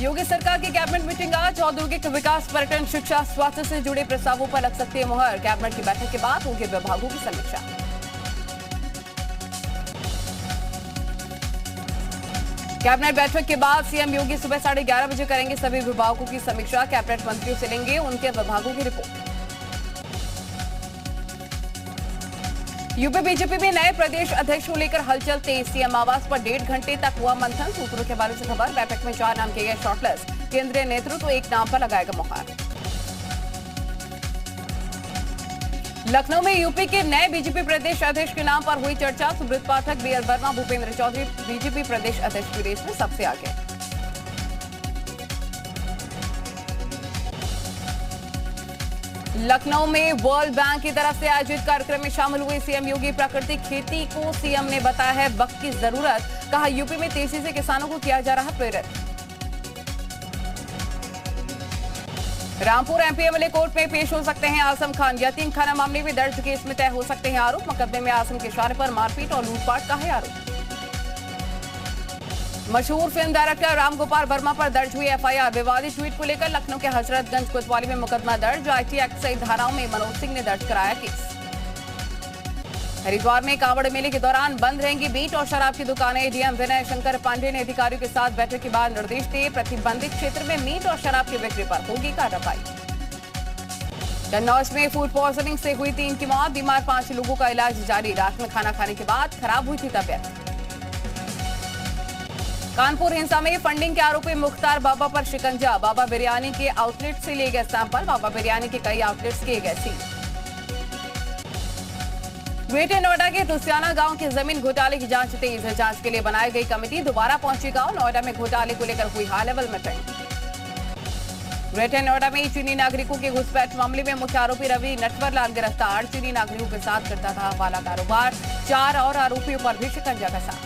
योगी सरकार की cabinet meeting आज। औद्योगिक विकास, पर्यटन, शिक्षा, स्वास्थ्य से जुड़े प्रस्तावों पर लग सकती है मुहर। कैबिनेट की बैठक के बाद होगी विभागों की समीक्षा। कैबिनेट बैठक के बाद सीएम योगी सुबह 11:30 बजे करेंगे सभी विभागों की समीक्षा। कैबिनेट मंत्रियों से लेंगे उनके विभागों की रिपोर्ट। यूपी बीजेपी में नए प्रदेश अध्यक्ष को लेकर हलचल तेज। सीएम आवास पर 1.5 घंटे तक हुआ मंथन। सूत्रों के हवाले से खबर। बैठक में 4 नाम किए गए शॉर्टलिस्ट। केंद्रीय नेतृत्व एक नाम पर लगाएगा मुहर। लखनऊ में यूपी के नए बीजेपी प्रदेश अध्यक्ष के नाम पर हुई चर्चा। सुब्रत पाठक, बीएल वर्मा, भूपेंद्र चौधरी बीजेपी प्रदेश अध्यक्ष की रेस में सबसे आगे। लखनऊ में वर्ल्ड बैंक की तरफ से आयोजित कार्यक्रम में शामिल हुए सीएम योगी। प्राकृतिक खेती को सीएम ने बताया है वक्त की जरूरत। कहा यूपी में तेजी से किसानों को किया जा रहा प्रेरित। रामपुर एमपी एमएलए कोर्ट में पेश हो सकते हैं आजम खान। यतीम खाना मामले में दर्ज केस में तय हो सकते हैं आरोप। मुकदमे में आजम के इशारे पर मारपीट और लूटपाट का है आरोप। मशहूर फिल्म डायरेक्टर रामगोपाल वर्मा पर दर्ज हुई एफआईआर। विवादित ट्वीट को लेकर लखनऊ के हजरतगंज कोतवाली में मुकदमा दर्ज। आईटी एक्ट सहित धाराओं में मनोज सिंह ने दर्ज कराया केस। हरिद्वार में कांवड़ मेले के दौरान बंद रहेंगी मीट और शराब की दुकानें। डीएम विनय शंकर पांडे ने अधिकारियों के साथ बैठक के बाद निर्देश दिए। प्रतिबंधित क्षेत्र में मीट और शराब की बिक्री पर होगी कार्रवाई। कन्नौज में फूड पॉइजनिंग से हुई 3 की मौत। बीमार 5 लोगों का इलाज जारी। रात में खाना खाने के बाद खराब हुई थी तबियत। कानपुर हिंसा में फंडिंग के आरोपी मुख्तार बाबा पर शिकंजा। बाबा बिरयानी के आउटलेट से लिए गए सैंपल। बाबा बिरयानी के कई आउटलेट्स किए गए सील। ग्रेटर नोएडा के टुसियाना गांव की जमीन घोटाले की जांच तेज है। जांच के लिए बनाई गई कमेटी दोबारा पहुंची गांव। नोएडा में घोटाले को लेकर हुई high level meeting. Greater Noida में चीनी नागरिकों के घुसपैठ मामले में मुख्य आरोपी रवि नटवरलाल गिरफ्तार। चीनी नागरिकों के साथ करता था हवाला कारोबार। 4 और आरोपियों पर भी शिकंजा कसा।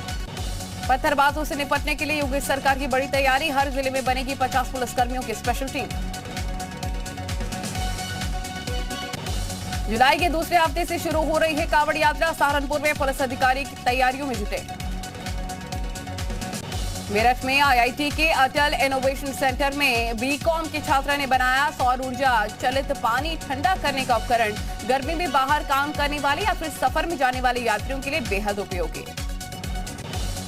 पत्थरबाजों से निपटने के लिए योगी सरकार की बड़ी तैयारी। हर जिले में बनेगी 50 पुलिसकर्मियों की स्पेशल टीम। जुलाई के दूसरे हफ्ते से शुरू हो रही है कांवड़ यात्रा। सहारनपुर में पुलिस अधिकारी तैयारियों में जुटे। मेरठ में आईआईटी के अटल इनोवेशन सेंटर में बीकॉम की छात्रा ने बनाया सौर ऊर्जा चलित पानी ठंडा करने का उपकरण। गर्मी में बाहर काम करने वाले या फिर सफर में जाने वाले यात्रियों के लिए बेहद उपयोगी।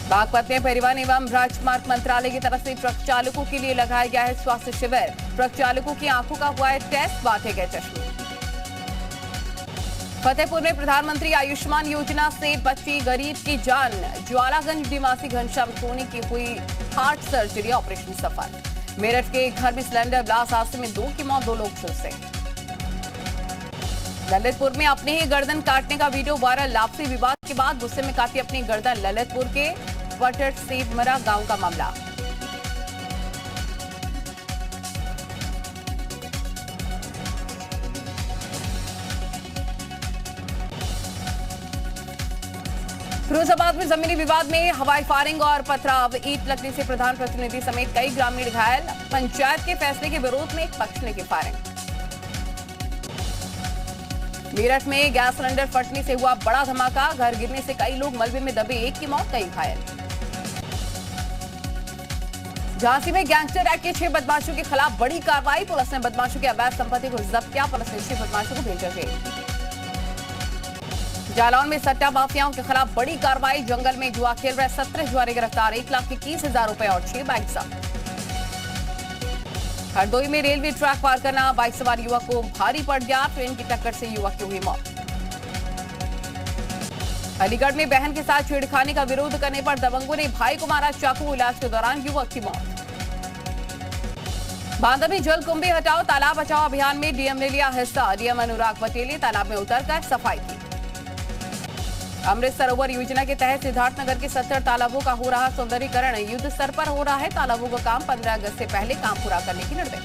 बागपत में परिवहन एवं राजमार्ग मंत्रालय की तरफ से ट्रक चालकों के लिए लगाया गया है स्वास्थ्य शिविर। ट्रक चालकों की आंखों का हुआ है टेस्ट। बांटे गए चश्मे। फतेहपुर में प्रधानमंत्री आयुष्मान योजना से बची गरीब की जान। ज्वालागंज निवासी घनश्याम सोनी की हुई हार्ट सर्जरी, ऑपरेशन सफल। मेरठ के घर में सिलेंडर ब्लास्ट हादसे में 2 की मौत, 2 लोग झुलसे। ललितपुर में अपने ही गर्दन काटने का वीडियो वायरल। आपसी विवाद के बाद गुस्से में काटी अपनी गर्दन। ललितपुर के वटट सेबमरा गांव का मामला। फिरोजाबाद में जमीनी विवाद में हवाई फायरिंग और पथराव। ईंट लगने से प्रधान प्रतिनिधि समेत कई ग्रामीण घायल। पंचायत के फैसले के विरोध में एक पक्ष ने की फायरिंग। मेरठ में गैस सिलेंडर फटने से हुआ बड़ा धमाका। घर गिरने से कई लोग मलबे में दबे। 1 की मौत, कई घायल। झांसी में गैंगस्टर एक्ट के 6 बदमाशों के खिलाफ बड़ी कार्रवाई। पुलिस ने बदमाशों की अवैध संपत्ति को जब्त किया। पुलिस ने 6 बदमाशों को भेजा जेल। जालौन में सट्टा माफियाओं के खिलाफ बड़ी कार्रवाई। जंगल में जुआ खेल रहे 17 जुआरे गिरफ्तार। 1,21,000 रुपए और 6 बाइक जब्त। हरदोई में रेलवे ट्रैक पार करना बाइक सवार युवक को भारी पड़ गया। ट्रेन की टक्कर से युवक की हुई मौत। अलीगढ़ में बहन के साथ छेड़खानी का विरोध करने पर दबंगों ने भाई को मारा चाकू। इलाज के दौरान युवक की मौत। बांदा में जल कुंभे हटाओ तालाब बचाओ अभियान में डीएम ने लिया हिस्सा। डीएम अनुराग पटेल ने तालाब में उतरकर सफाई की। अमृत सरोवर योजना के तहत सिद्धार्थनगर के 70 तालाबों का हो रहा सौंदर्यीकरण। युद्ध स्तर पर हो रहा है तालाबों का काम। 15 अगस्त से पहले काम पूरा करने की निर्देश।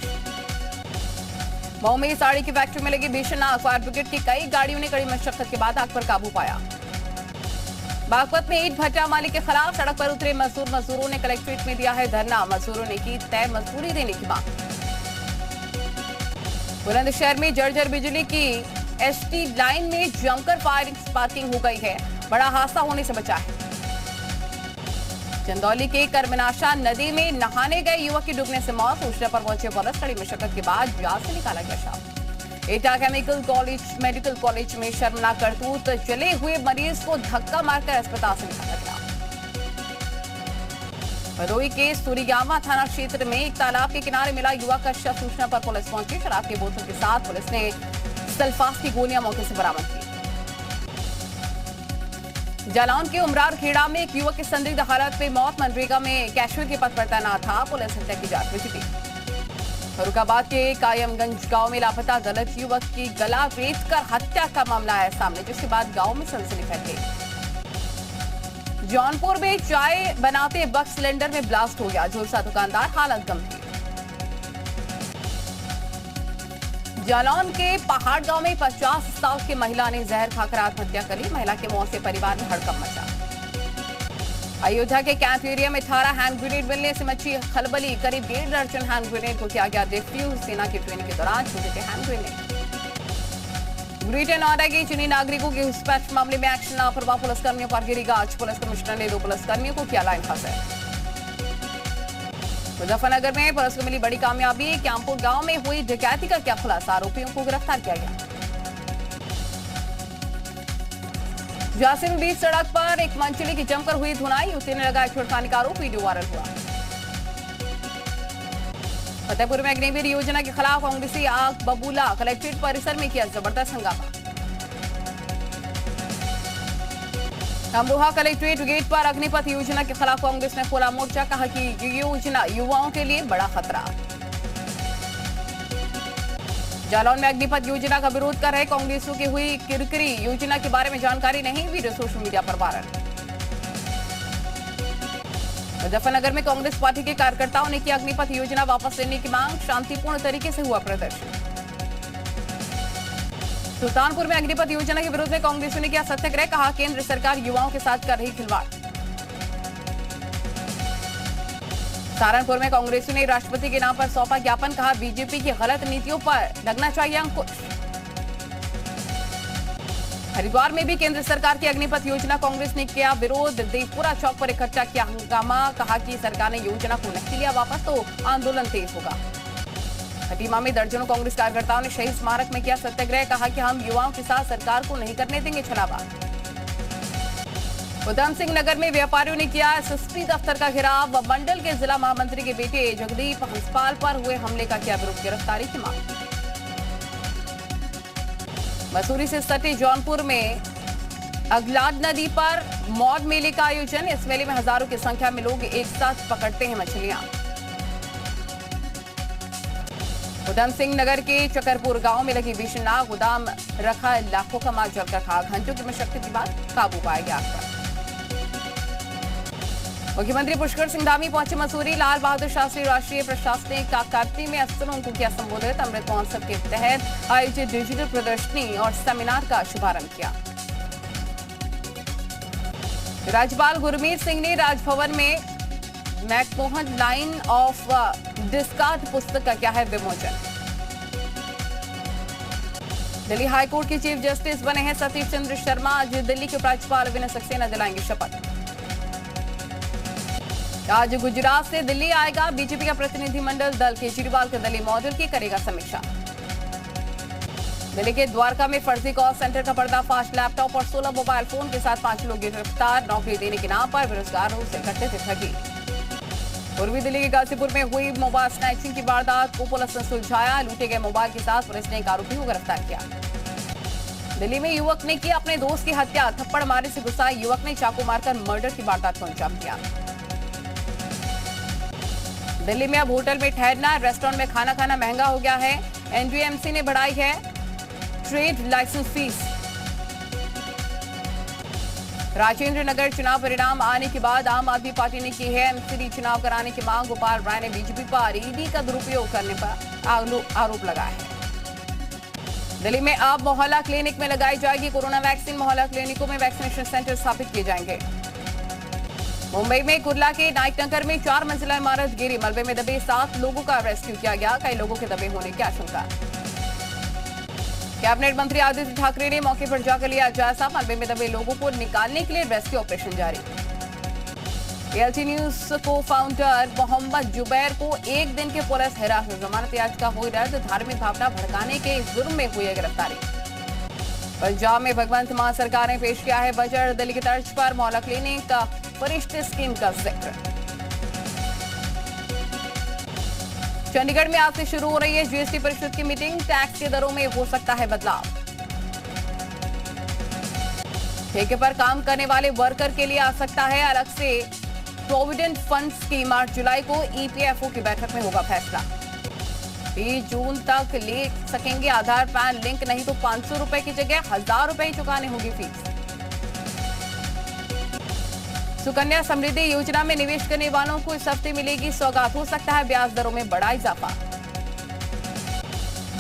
मऊ में साड़ी की फैक्ट्री में लगी भीषण आग। फायर ब्रिगेड की कई गाड़ियों ने कड़ी मशक्कत के बाद आग पर काबू पाया। बागपत में ईंट भट्टा मालिक के खिलाफ सड़क पर उतरे मजदूरों ने कलेक्ट्रेट में दिया है धरना। मजदूरों ने की तय मजदूरी देने की मांग। बुलंदशहर में जर्जर बिजली की एसटी लाइन में जमकर फायरिंग स्पार्किंग हो गई है। बड़ा हादसा होने से बचा है। चंदौली के कर्मनाशा नदी में नहाने गए युवक की डूबने से मौत। सूचना पर पहुंचे पुलिस, कड़ी मशक्कत के बाद जाल से निकाला गया शव। एटा मेडिकल कॉलेज में शर्मनाक करतूत, चले हुए मरीज को धक्का मारकर अस्पताल से निकाला गया। भदोही के सूरीगामा थाना क्षेत्र में एक तालाब के किनारे मिला युवक का शव। सूचना पर पुलिस पहुंची। शराब की बोतल के साथ पुलिस ने सल्फास की गोलियां मौके से बरामद की। जालौन के उमरार खेड़ा में एक युवक की संदिग्ध हालत में मौत। मनरेगा में कैशियर के पद पर तैनात था। पुलिस हत्या की जांच में जुटी। फरुखाबाद के कायमगंज गांव में लापता दलित युवक की गला रेतकर हत्या का मामला आया सामने, जिसके बाद गांव में सनसनी फैल गई। जौनपुर में चाय बनाते वक्त सिलेंडर में ब्लास्ट हो गया, झुलसा दुकानदार, हालत गंभीर। जालौन के पहाड़ गांव में 50 साल की महिला ने जहर खाकर आत्महत्या करी। महिला की मौत से परिवार में हड़कंप मचा। अयोध्या के कैंप एरिया में 18 हैंड ग्रेनेड मिलने से मची खलबली। करीब 1.5 दर्जन हैंड ग्रेनेड को किया गया डिफ्यूज। सेना की ट्रेनिंग के दौरान छूटे थे हैंड ग्रेनेड। ग्रेटर नोएडा के चीनी नागरिकों के घुसपैठ मामले में एक्शन, लापरवाह पुलिसकर्मियों पर गिरी गाज। पुलिस कमिश्नर ने 2 पुलिसकर्मियों को किया लाइन हाजिर। मुजफ्फरनगर में पुलिस को मिली बड़ी कामयाबी। क्यामपुर गांव में हुई डकैती का क्या खुलासा, आरोपियों को गिरफ्तार किया गया। जासिम बीच सड़क पर एक मंचली की जमकर हुई धुनाई, युवती ने लगाया छुड़खाने का आरोप, वीडियो वायरल हुआ। फतेहपुर में अग्निवीर योजना के खिलाफ कांग्रेसी आग बबूला, कलेक्ट्रेट परिसर में किया जबरदस्त हंगामा। अमरोहा कलेक्ट्रेट गेट पर अग्निपथ योजना के खिलाफ कांग्रेस ने खोला मोर्चा, कहा कि ये योजना युवाओं के लिए बड़ा खतरा। जालौन में अग्निपथ योजना का विरोध कर रहे कांग्रेसियों की हुई किरकिरी, योजना के बारे में जानकारी नहीं, वीडियो सोशल मीडिया पर वायरल। मुजफ्फरनगर में कांग्रेस पार्टी के कार्यकर्ताओं ने की अग्निपथ योजना वापस लेने की मांग, शांतिपूर्ण तरीके से हुआ प्रदर्शन। सुल्तानपुर में अग्निपथ योजना के विरोध में कांग्रेसियों ने किया सत्याग्रह, कहा केंद्र सरकार युवाओं के साथ कर रही खिलवाड़। सहारनपुर में कांग्रेसियों ने राष्ट्रपति के नाम पर सौंपा ज्ञापन, कहा बीजेपी की गलत नीतियों पर लगना चाहिए अंकुश। हरिद्वार में भी केंद्र सरकार की अग्निपथ योजना कांग्रेस ने किया विरोध, देवपुरा चौक पर इकट्ठा किया हंगामा, कहा कि सरकार ने योजना को नहीं लिया वापस तो आंदोलन तेज होगा। खटीमा में दर्जनों कांग्रेस कार्यकर्ताओं ने शहीद स्मारक में किया सत्याग्रह, कहा कि हम युवाओं के साथ सरकार को नहीं करने देंगे छलावा। उधम सिंह नगर में व्यापारियों ने किया एसएसपी दफ्तर का घेराव, मंडल के जिला महामंत्री के बेटे जगदीप हंसपाल पर हुए हमले का किया विरोध, गिरफ्तारी की मांग। मसूरी से सटे जौनपुर में अगलाद नदी पर मौज मेले का आयोजन, इस मेले में हजारों की संख्या में लोग एक साथ पकड़ते हैं मछलियां। उधम सिंह नगर के चकरपुर गांव में लगी भीषण आग, गोदाम रखा लाखों का माल जलकर खाक, घंटों की मशक्कत के बाद काबू पाया गया आग पर। मुख्यमंत्री पुष्कर सिंह धामी पहुंचे मसूरी, लाल बहादुर शास्त्री राष्ट्रीय प्रशासनिक अकादमी में अफसरों को किया संबोधित, अमृत महोत्सव के तहत आयोजित डिजिटल प्रदर्शनी और सेमिनार का शुभारंभ किया। राज्यपाल गुरमीत सिंह ने राजभवन में मैकमोहन लाइन ऑफ डिस्कार्ड पुस्तक का किया है विमोचन। दिल्ली हाईकोर्ट के चीफ जस्टिस बने हैं सतीश चंद्र शर्मा, आज दिल्ली के राज्यपाल विनय सक्सेना दिलाएंगे शपथ। आज गुजरात से दिल्ली आएगा बीजेपी का प्रतिनिधिमंडल दल, केजरीवाल के दिल्ली मॉडल की करेगा समीक्षा। दिल्ली के द्वारका में फर्जी कॉल सेंटर का पर्दाफाश, लैपटॉप और 16 मोबाइल फोन के साथ 5 लोग गिरफ्तार, नौकरी देने के नाम पर बेरोजगारों से करते थे ठगी। पूर्वी दिल्ली के गाजीपुर में हुई मोबाइल स्नैचिंग की वारदात को पुलिस ने सुलझाया, लूटे गए मोबाइल के साथ पुलिस ने एक आरोपी को गिरफ्तार किया। दिल्ली में युवक ने की अपने दोस्त की हत्या, थप्पड़ मारे से गुस्सा युवक ने चाकू मारकर मर्डर की वारदात को अंजाम दिया। दिल्ली में अब होटल में ठहरना, रेस्टोरेंट में खाना खाना महंगा हो गया है, एनडीएमसी ने बढ़ाई है trade licence fees. Rajendra Nagar चुनाव परिणाम आने के बाद आम आदमी पार्टी ने की है एमसीडी चुनाव कराने की मांग, गोपाल राय ने बीजेपी पर ईडी का दुरुपयोग करने पर आरोप लगाया है। दिल्ली में अब मोहल्ला क्लिनिक में लगाई जाएगी कोरोना वैक्सीन, मोहल्ला क्लिनिकों में वैक्सीनेशन सेंटर स्थापित किए जाएंगे। मुंबई में कुर्ला के नाइट टंकर में 4 मंजिला इमारत गिरी, मलबे में दबे 7 लोगों का रेस्क्यू किया गया, कई लोगों के दबे होने की आशंका। कैबिनेट मंत्री आदित्य ठाकरे ने मौके पर जाकर लिया जायजा, मलबे में दबे लोगों को निकालने के लिए रेस्क्यू ऑपरेशन जारी। एएलटी न्यूज को फाउंडर मोहम्मद जुबैर को एक दिन के पुलिस हिरासत, जमानत याचिका हुई रद्द, धार्मिक भावना भड़काने के जुर्म में हुई है गिरफ्तारी। पंजाब में भगवंत मान सरकार ने पेश किया है बजट, दिल्ली की तर्ज पर मोहल्ला क्लिनिक फरिश्ते स्कीम का जिक्र। चंडीगढ़ में आज से शुरू हो रही है जीएसटी परिषद की मीटिंग, टैक्स की दरों में हो सकता है बदलाव। ठेके पर काम करने वाले वर्कर के लिए आ सकता है अलग से प्रोविडेंट फंड स्कीम। 8 जुलाई को ईपीएफओ की बैठक में होगा फैसला। 20 जून तक ले सकेंगे आधार पैन लिंक, नहीं तो 500 रुपए की जगह 1000 रुपए ही चुकाने होगी फीस। सुकन्या समृद्धि योजना में निवेश करने वालों को इस हफ्ते मिलेगी सौगात, हो सकता है ब्याज दरों में बड़ा इजाफा।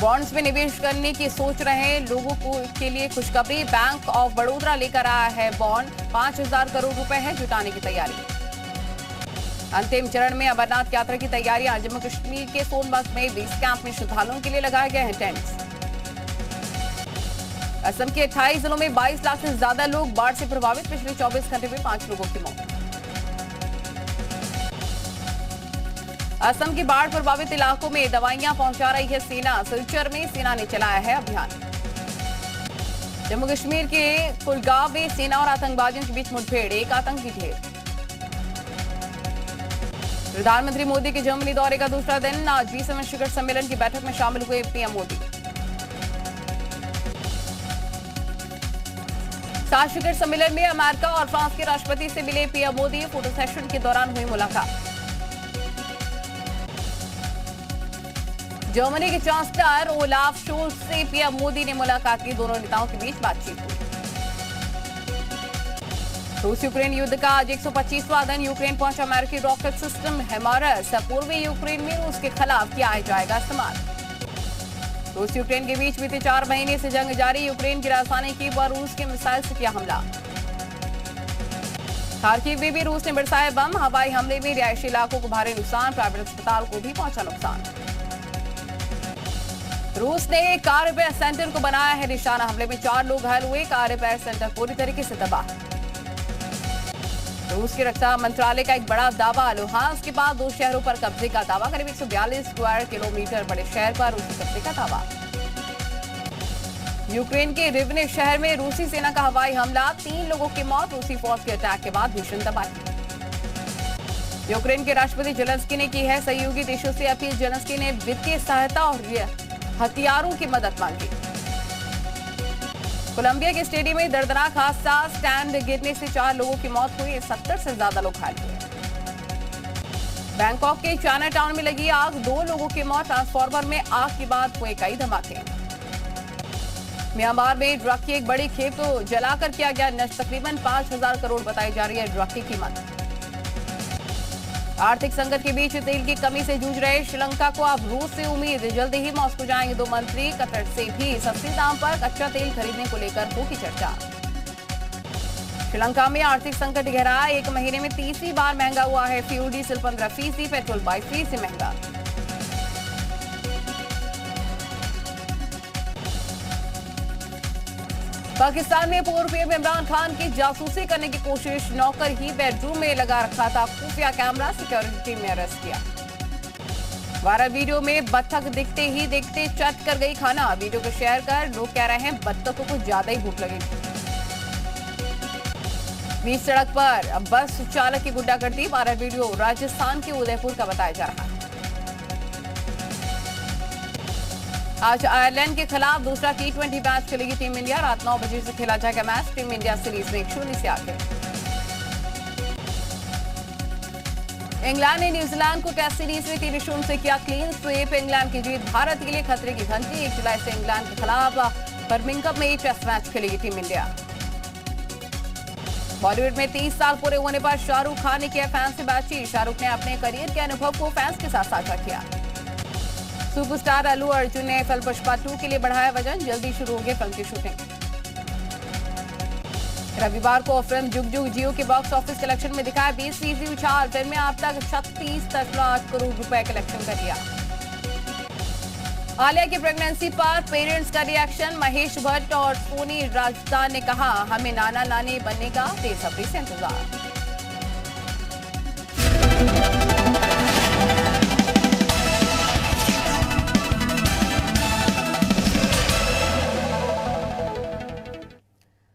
बॉन्ड्स में निवेश करने की सोच रहे लोगों को के लिए खुशखबरी, बैंक ऑफ बड़ौदा लेकर आया है बॉन्ड, 5000 करोड़ रुपए है जुटाने की तैयारी। अंतिम चरण में अमरनाथ यात्रा की तैयारियां, जम्मू कश्मीर के सोनभद्र में बेस कैंप में श्रद्धालुओं के लिए लगाए गए हैं टेंट्स। असम के 28 जिलों में 22 लाख से ज्यादा लोग बाढ़ से प्रभावित, पिछले 24 घंटे में 5 लोगों की मौत। असम के बाढ़ प्रभावित इलाकों में दवाइयां पहुंचा रही है सेना, सिलचर में सेना ने चलाया है अभियान। जम्मू कश्मीर के कुलगांव में सेना और आतंकवादियों के बीच मुठभेड़, एक आतंकी ढेर। प्रधानमंत्री मोदी के जर्मनी दौरे का दूसरा दिन, आज G7 शिखर सम्मेलन की बैठक में शामिल हुए पीएम मोदी। 7 शिखर सम्मेलन में अमेरिका और फ्रांस के राष्ट्रपति से मिले पीएम मोदी, फोटो सेशन के दौरान हुई मुलाकात। जर्मनी के चांसलर ओलाफ शोल्ज से पीएम मोदी ने मुलाकात की, दोनों नेताओं के बीच बातचीत हुई। रूस यूक्रेन युद्ध का आज 125वां दिन, यूक्रेन पहुंचा अमेरिकी रॉकेट सिस्टम हिमारस, पूर्वी यूक्रेन में रूस के खिलाफ किया जाएगा इस्तेमाल। रूस यूक्रेन के बीच बीते 4 महीने से जंग जारी, यूक्रेन की राजधानी कीव पर रूस के मिसाइल से किया हमला। खार्किव में भी रूस ने बरसाए बम, हवाई हमले में रिहायशी इलाकों को भारी नुकसान, प्राइवेट अस्पताल को भी पहुंचा नुकसान। रूस ने कार रिपेयर सेंटर को बनाया है निशाना, हमले में 4 लोग घायल हुए, कार रिपेयर सेंटर पूरी तरीके से तबाह। रूस के रक्षा मंत्रालय का एक बड़ा दावा, लुहांस्क के बाद 2 शहरों पर कब्जे का दावा, करीब 142 स्क्वायर किलोमीटर बड़े शहर पर रूसी कब्जे का दावा। यूक्रेन के रिवने शहर में रूसी सेना का हवाई हमला, 3 लोगों की मौत, रूसी फौज के अटैक के बाद भीषण तबाही। यूक्रेन के राष्ट्रपति जेलेंस्की ने की है सहयोगी देशों से अपील, जेलेंस्की ने वित्तीय सहायता और हथियारों की मदद मांगी। कोलंबिया के स्टेडियम में दर्दनाक हादसा, स्टैंड गिरने से 4 लोगों की मौत हुई, 70 से ज्यादा लोग घायल हुए। बैंकॉक के चाइना टाउन में लगी आग, 2 लोगों की मौत, ट्रांसफार्मर में आग के बाद हुए कई धमाके। म्यांमार में ड्रग की एक बड़ी खेप को जलाकर किया गया नष्ट, तकरीबन 5000 करोड़ बताई जा रही है ड्रग की कीमत। आर्थिक संकट के बीच तेल की कमी से जूझ रहे श्रीलंका को अब रूस से उम्मीद, जल्दी ही मॉस्को जाएंगे 2 मंत्री, कतर से भी सस्ते दाम पर कच्चा तेल खरीदने को लेकर होगी चर्चा। श्रीलंका में आर्थिक संकट गहरा, 1 महीने में 30वीं बार महंगा हुआ है फ्यूल, डीजल 15%, पेट्रोल 22% महंगा। पाकिस्तान में पूर्व पीएम इमरान खान की जासूसी करने की कोशिश, नौकर ही बेडरूम में लगा रखा था खुफिया कैमरा, सिक्योरिटी में अरेस्ट किया। वायरल वीडियो में बत्तख दिखते ही देखते चट कर गई खाना, वीडियो को शेयर कर लोग कह रहे हैं बत्तखों को ज्यादा ही भूख लगी। बीच सड़क पर बस चालक की गुंडागर्दी, वायरल वीडियो राजस्थान के उदयपुर का बताया जा रहा है। आज आयरलैंड के खिलाफ दूसरा T20 मैच खेलेगी टीम इंडिया, रात 9 बजे से खेला जाएगा मैच, टीम इंडिया सीरीज में 1-0 से आगे। इंग्लैंड ने न्यूजीलैंड को टेस्ट सीरीज में 3-0 से किया क्लीन स्वीप, इंग्लैंड की जीत भारत के लिए खतरे की घंटी, 1 जुलाई से इंग्लैंड के खिलाफ बर्मिंघम में टेस्ट मैच खेलेगी टीम इंडिया। बॉलीवुड में 30 साल पूरे होने पर शाहरुख खान ने किया फैंस से बातचीत, शाहरुख ने अपने करियर के अनुभव को फैंस के साथ साझा किया। सुपरस्टार अल्लू अर्जुन ने फिल्म पुष्पा 2 के लिए बढ़ाया वजन, जल्दी शुरू होगी फिल्म की शूटिंग। रविवार को फिल्म जुग जुग जियो के बॉक्स ऑफिस कलेक्शन में दिखाया 20% उछाल, फिल्म में अब तक 36.8 करोड़ रुपए कलेक्शन कर लिया। आलिया की प्रेगनेंसी पर पेरेंट्स का रिएक्शन, महेश भट्ट और सोनी राजदान ने कहा हमें नाना नानी बनने का बेसब्री से इंतजार। है।